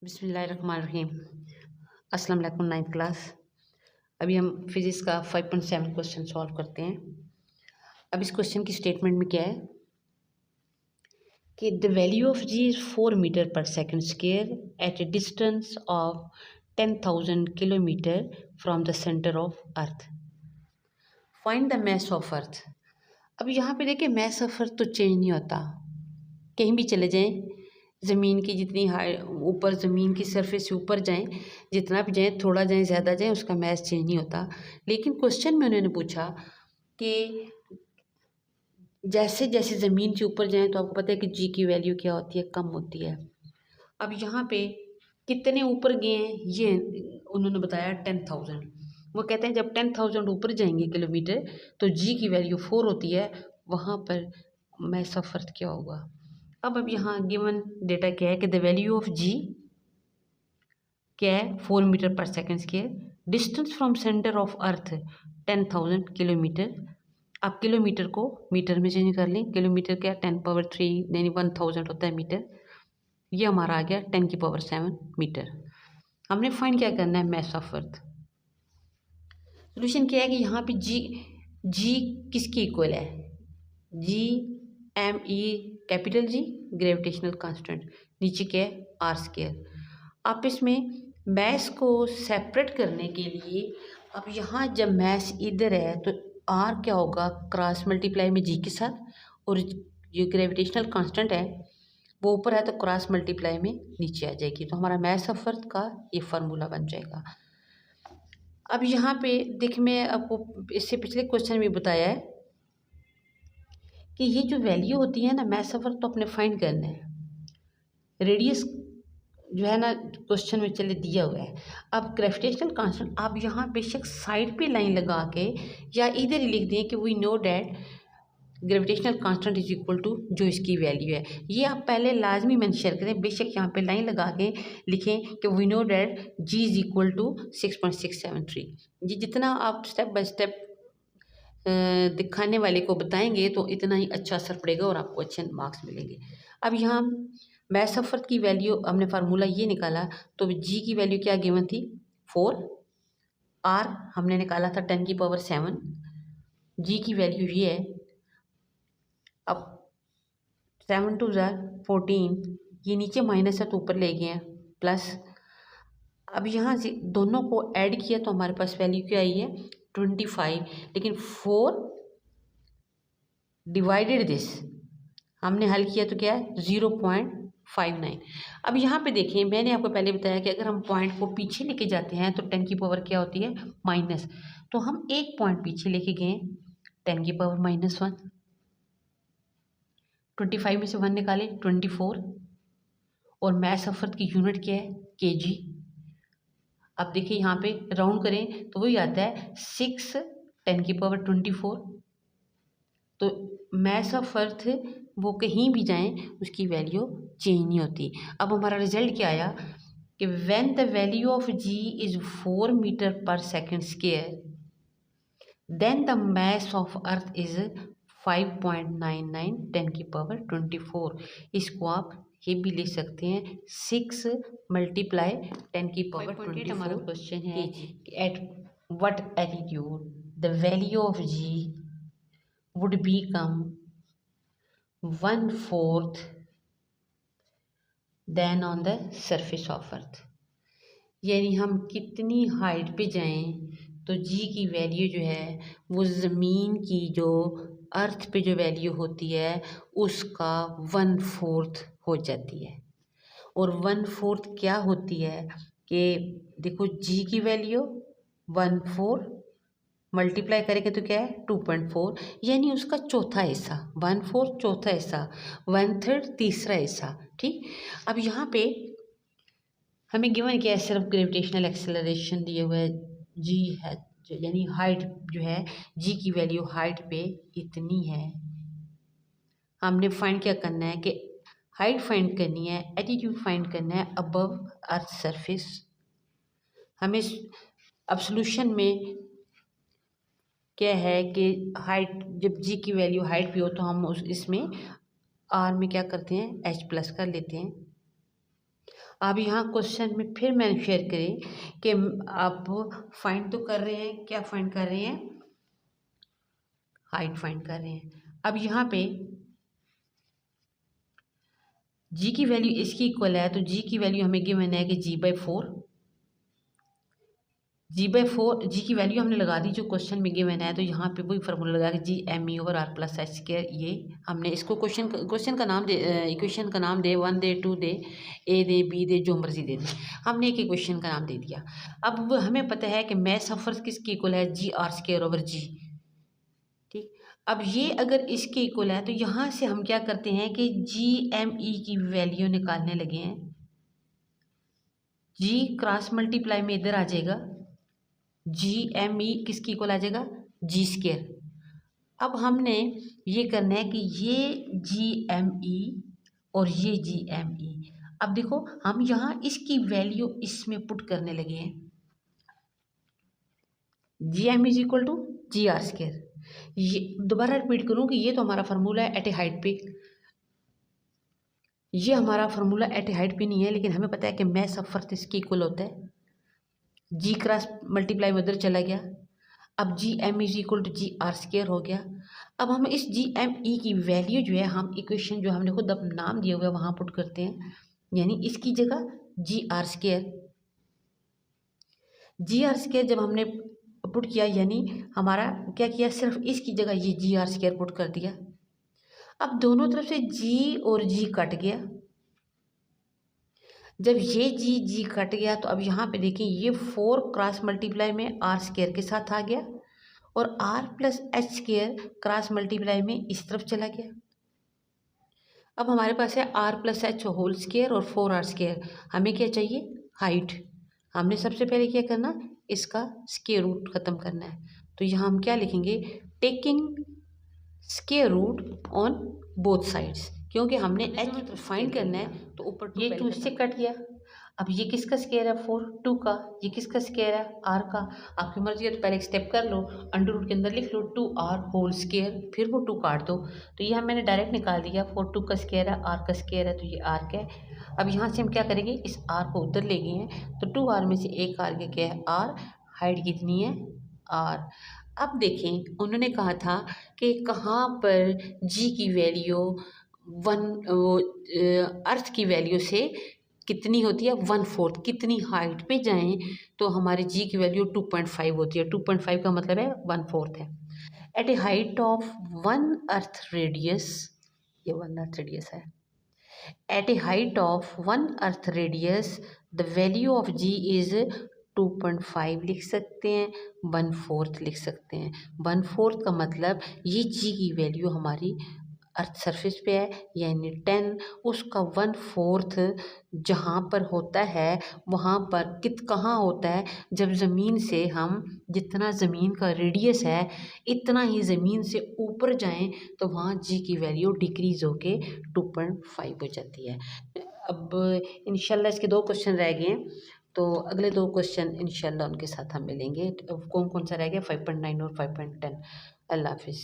बिस्मिल्लाहिर्रहमानिर्रहीम। अस्सलाम वालेकुम। 9th class. अभी हम फिजिक्स का 5.7 क्वेश्चन सॉल्व करते हैं। अब इस क्वेश्चन की स्टेटमेंट में क्या है कि the value of G is 4 metre per second square at a distance of 10,000 kilometre from the centre of earth. Find the mass of earth. अब यहाँ पे देखिए मास ऑफ अर्थ तो चेंज नहीं होता, कहीं भी चले जाएं, ज़मीन की जितनी हाई ऊपर ज़मीन की सरफेस से ऊपर जाएं, जितना भी जाएं, थोड़ा जाएं ज़्यादा जाएं, उसका मास चेंज नहीं होता। लेकिन क्वेश्चन में उन्होंने पूछा कि जैसे जैसे ज़मीन से ऊपर जाएं तो आपको पता है कि जी की वैल्यू क्या होती है, कम होती है। अब यहाँ पे कितने ऊपर गए हैं ये उन्होंने बताया 10,000। वो कहते हैं जब 10,000 ऊपर जाएंगे किलोमीटर तो जी की वैल्यू 4 होती है, वहाँ पर मास ऑफ अर्थ क्या होगा। अब यहाँ गिवन डेटा क्या है कि द वैल्यू ऑफ जी क्या है 4 metre per second square, distance from centre of earth 10,000 kilometre. आप किलोमीटर को मीटर में चेंज कर लें, किलोमीटर क्या 10⁻³ यानी 1000 होता है मीटर। ये हमारा आ गया 10⁻7 मीटर। हमने फाइंड क्या करना है, मास ऑफ अर्थ। सोल्यूशन क्या है कि यहाँ पे जी किसकी इक्वल है, G M E capital G gravitational constant, नीचे क्या है आर स्क्वायर। आप इसमें मैस को सेपरेट करने के लिए अब यहाँ जब मैस इधर है तो आर क्या होगा, क्रॉस मल्टीप्लाई में जी के साथ, और जो ग्रेविटेशनल कांस्टेंट है वो ऊपर है तो क्रॉस मल्टीप्लाई में नीचे आ जाएगी, तो हमारा मास ऑफ अर्थ का ये फार्मूला बन जाएगा। अब यहाँ पे देख, मैं आपको इससे पिछले क्वेश्चन में बताया है कि ये जो वैल्यू होती है ना मास ऑफ अर्थ, तो अपने फाइंड करना है। रेडियस जो है ना क्वेश्चन में चले दिया हुआ है। अब ग्रेविटेशनल कांस्टेंट आप यहाँ बेशक साइड पे लाइन लगा के या इधर ही लिख दें कि we know that gravitational constant is equal to जो इसकी वैल्यू है, ये आप पहले लाजमी मेंशन करें। बेशक यहाँ पे लाइन लगा के लिखें कि we know that G is equal to 6.673। ये जितना आप स्टेप बाय स्टेप दिखाने वाले को बताएंगे तो इतना ही अच्छा असर पड़ेगा और आपको अच्छे मार्क्स मिलेंगे। अब यहाँ मास ऑफ अर्थ की वैल्यू हमने फार्मूला ये निकाला, तो जी की वैल्यू क्या गिवन थी 4, आर हमने निकाला था 10⁻7, जी की वैल्यू ये है। अब 7 2 14, ये नीचे माइनस है तो ऊपर ले गए हैं प्लस। अब यहाँ से दोनों को ऐड किया तो हमारे पास वैल्यू क्या आई है 25, लेकिन 4 डिवाइडेड दिस हमने हल किया तो क्या है 0.59। अब यहाँ पे देखें, मैंने आपको पहले बताया कि अगर हम पॉइंट को पीछे लेके जाते हैं तो 10 की पावर क्या होती है माइनस, तो हम एक पॉइंट पीछे लेके गए 10 की पावर -1। 25 में से 1 निकाले 24, और मास ऑफ अर्थ की यूनिट क्या है kg। अब देखिए यहाँ पे राउंड करें तो वही आता है 6 10 की पावर 24। तो मास ऑफ अर्थ वो कहीं भी जाएं उसकी वैल्यू चेंज नहीं होती। अब हमारा रिजल्ट क्या आया कि when the value of G is 4 metre per second square then the mass of earth is 5.99 10 की पावर 24। इसको आप ये भी लिख सकते हैं 6 मल्टीप्लाई 10 की पावर 24। हमारा क्वेश्चन है at what attitude the value of G would become 1/4 than on the surface of earth। यानी हम कितनी हाइट पे जाएं तो जी की वैल्यू जो है वो ज़मीन की जो अर्थ पे जो वैल्यू होती है उसका 1/4 हो जाती है। और 1/4 क्या होती है कि देखो जी की वैल्यू 1/4 मल्टीप्लाई करेंगे तो क्या है 2.4, यानी उसका चौथा हिस्सा 1/4 चौथा हिस्सा 1/3 तीसरा हिस्सा। ठीक, अब यहाँ पे हमें गिवन क्या है, सिर्फ ग्रेविटेशनल एक्सेलरेशन दिए हुए है, जी है यानी हाइट जो है जी की वैल्यू हाइट पे इतनी है। हमने फाइंड क्या करना है कि हाइट फाइंड करनी है, एटीट्यूड फाइंड करना है अबव अर्थ सरफेस। हमें अब सोल्यूशन में क्या है कि हाइट जब जी की वैल्यू हाइट पे हो तो हम इसमें आर में क्या करते हैं H+ कर लेते हैं। अब यहाँ क्वेश्चन में फिर मैंने शेयर करें कि आप फाइंड तो कर रहे हैं, क्या फाइंड कर रहे हैं, हाइट फाइंड कर रहे हैं। अब यहाँ पे जी की वैल्यू इसकी इक्वल है, तो जी की वैल्यू हमें गिवन है कि जी/4, जी/4 जी की वैल्यू हमने लगा दी जो क्वेश्चन में गिवन है। तो यहाँ पे वही फार्मूला लगा कि G/m/r+h²। ये हमने इसको क्वेश्चन का नाम दे, इक्वेशन का नाम दे, 1 दे, 2 दे, ए दे, बी दे, जो मर्जी दे दे, हमने एक इक्वेशन का नाम दे दिया। अब वो हमें पता है कि मैथ ऑफ फोर्स किसकी इक्वल है, G/r²/g। ठीक, अब ये अगर इसके इक्वल है तो यहाँ से हम क्या करते हैं कि GME की वैल्यू निकालने लगे हैं। जी क्रॉस मल्टीप्लाई में इधर आ जाएगा, GME किसकी इक्वल आ जाएगा, G²। अब हमने ये करना है कि ये GME और ये GME, अब देखो हम यहाँ इसकी वैल्यू इसमें पुट करने लगे हैं। GME is equal to GR²। ये दोबारा रिपीट करूँ कि ये तो हमारा फार्मूला है एट ए हाइट पे, ये हमारा फार्मूला एट ए हाइट पे नहीं है, लेकिन हमें पता है कि मैथ ऑफ फोर्स इसकी इक्वल होता है। जी क्रॉस मल्टीप्लाई में उधर चला गया, अब GM is equal to GR² हो गया। अब हम इस GME की वैल्यू जो है हम इक्वेशन जो हमने खुद अपना नाम दिया हुआ है वहाँ पुट करते हैं, यानी इसकी जगह GR²। GR² जब हमने पुट किया यानी हमारा क्या किया, सिर्फ इसकी जगह ये GR² पुट कर दिया। अब दोनों तरफ से G और G कट गया, जब ये G कट गया तो अब यहाँ पे देखिए ये 4 क्रॉस मल्टीप्लाई में R² के साथ आ गया और R+h² क्रॉस मल्टीप्लाई में इस तरफ चला गया। अब हमारे पास है R+h² और 4R²। हमें क्या चाहिए, हाइट। हमने सबसे पहले क्या करना, इसका स्क्वायर रूट ख़त्म करना है। तो यहाँ हम क्या लिखेंगे, taking square root on both sides, क्योंकि हमने h फाइंड करना है तो ऊपर ये 2 इससे कट गया। अब ये किसका स्क्वायर है, 4, 2 का, ये किसका स्क्वायर है, r का। आपकी मर्जी है तो पहले एक स्टेप कर लो, अंडर रूट के अंदर लिख लो 2r², फिर वो 2 काट दो। तो ये मैंने डायरेक्ट निकाल दिया, 4 2 का स्क्वायर है, r का स्क्वायर है, तो ये r का है। अब यहाँ से हम क्या करेंगे, इस r को उधर ले गए हैं, तो 2r में से एक r के क्या है, r, हाइट कितनी है, r। अब देखें उन्होंने कहा था कि कहाँ पर g की वैल्यू अर्थ की वैल्यू से कितनी होती है, 1/4, कितनी हाइट पे जाएं तो हमारी जी की वैल्यू 2.5 होती है। 2.5 का मतलब है 1/4 है। At a height of 1 earth radius, ये 1 अर्थ रेडियस है, at a height of 1 earth radius the value of G is 2.5 लिख सकते हैं, 1/4 लिख सकते हैं। 1/4 का मतलब ये जी की वैल्यू हमारी अर्थ सरफेस पे है, यानी 10, उसका 1/4 जहाँ पर होता है वहाँ पर कहाँ होता है, जब ज़मीन से हम जितना ज़मीन का रेडियस है इतना ही ज़मीन से ऊपर जाएं तो वहाँ जी की वैल्यू डिक्रीज़ होके 2.5 हो जाती है। अब इंशाल्लाह इसके 2 क्वेश्चन रह गए हैं, तो अगले 2 क्वेश्चन इंशाल्लाह उनके साथ हम मिलेंगे। कौन कौन सा रह गया, 5.9 और 5.10। अल्लाह हाफिज़।